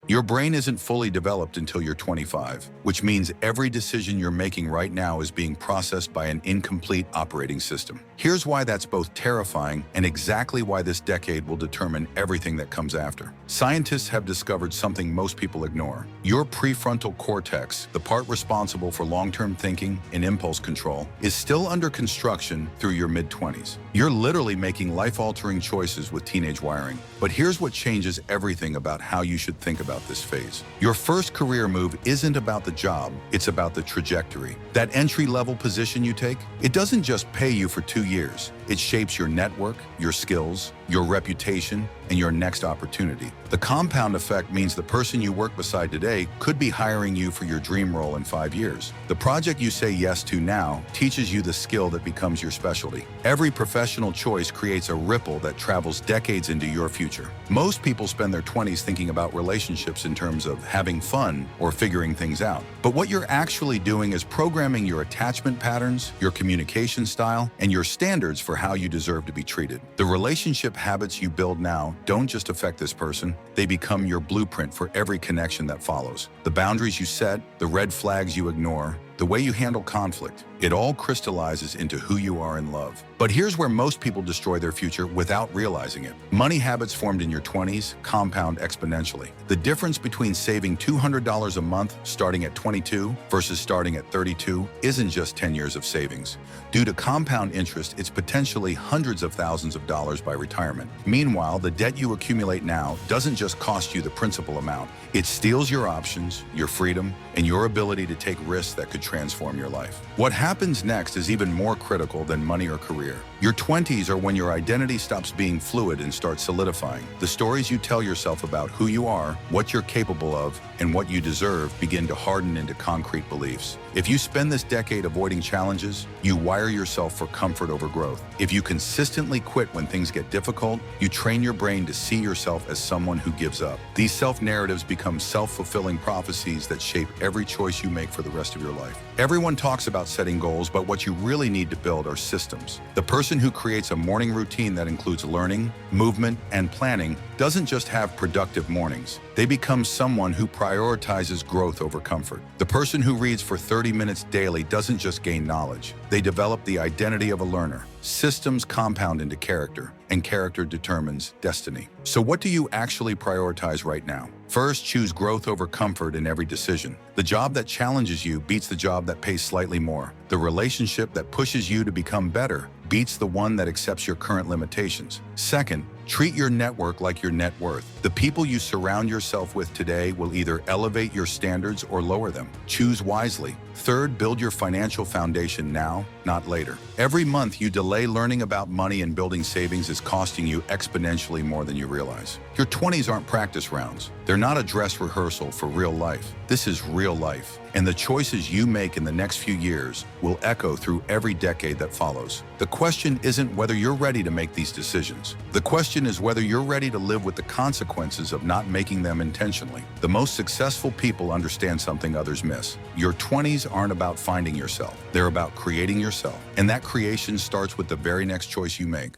Your brain isn't fully developed until you're 25, which means every decision you're making right now is being processed by an incomplete operating system. Here's why that's both terrifying and exactly why this decade will determine everything that comes after. Scientists have discovered something most people ignore. Your prefrontal cortex, the part responsible for long-term thinking and impulse control, is still under construction through your mid-20s. You're literally making life-altering choices with teenage wiring. But here's what changes everything about how you should think about this phase. Your first career move isn't about the job, it's about the trajectory. That entry-level position you take, it doesn't just pay you for 2 years. It shapes your network, your skills, your reputation, and your next opportunity. The compound effect means the person you work beside today could be hiring you for your dream role in 5 years. The project you say yes to now teaches you the skill that becomes your specialty. Every professional choice creates a ripple that travels decades into your future. Most people spend their 20s thinking about relationships in terms of having fun or figuring things out. But what you're actually doing is programming your attachment patterns, your communication style, and your standards for how you deserve to be treated. The relationship habits you build now don't just affect this person, they become your blueprint for every connection that follows. The boundaries you set, the red flags you ignore, the way you handle conflict, it all crystallizes into who you are in love. But here's where most people destroy their future without realizing it. Money habits formed in your 20s compound exponentially. The difference between saving $200 a month starting at 22 versus starting at 32 isn't just 10 years of savings. Due to compound interest, it's potentially hundreds of thousands of dollars by retirement. Meanwhile, the debt you accumulate now doesn't just cost you the principal amount. It steals your options, your freedom, and your ability to take risks that could transform your life. What happens next is even more critical than money or career. Your 20s are when your identity stops being fluid and starts solidifying. The stories you tell yourself about who you are, what you're capable of, and what you deserve begin to harden into concrete beliefs. If you spend this decade avoiding challenges, you wire yourself for comfort over growth. If you consistently quit when things get difficult, you train your brain to see yourself as someone who gives up. These self-narratives become self-fulfilling prophecies that shape every choice you make for the rest of your life. Everyone talks about setting goals, but what you really need to build are systems. The person who creates a morning routine that includes learning, movement, and planning doesn't just have productive mornings. They become someone who prioritizes growth over comfort. The person who reads for 30 minutes daily doesn't just gain knowledge. They develop the identity of a learner. Systems compound into character, and character determines destiny. So what do you actually prioritize right now? First, choose growth over comfort in every decision. The job that challenges you beats the job that pays slightly more. The relationship that pushes you to become better beats the one that accepts your current limitations. Second, treat your network like your net worth. The people you surround yourself with today will either elevate your standards or lower them. Choose wisely. Third, build your financial foundation now, not later. Every month you delay learning about money and building savings is costing you exponentially more than you realize. Your 20s aren't practice rounds. They're not a dress rehearsal for real life. This is real life. And the choices you make in the next few years will echo through every decade that follows. The question isn't whether you're ready to make these decisions. The question is whether you're ready to live with the consequences of not making them intentionally. The most successful people understand something others miss. Your 20s aren't about finding yourself. They're about creating yourself. And that creation starts with the very next choice you make.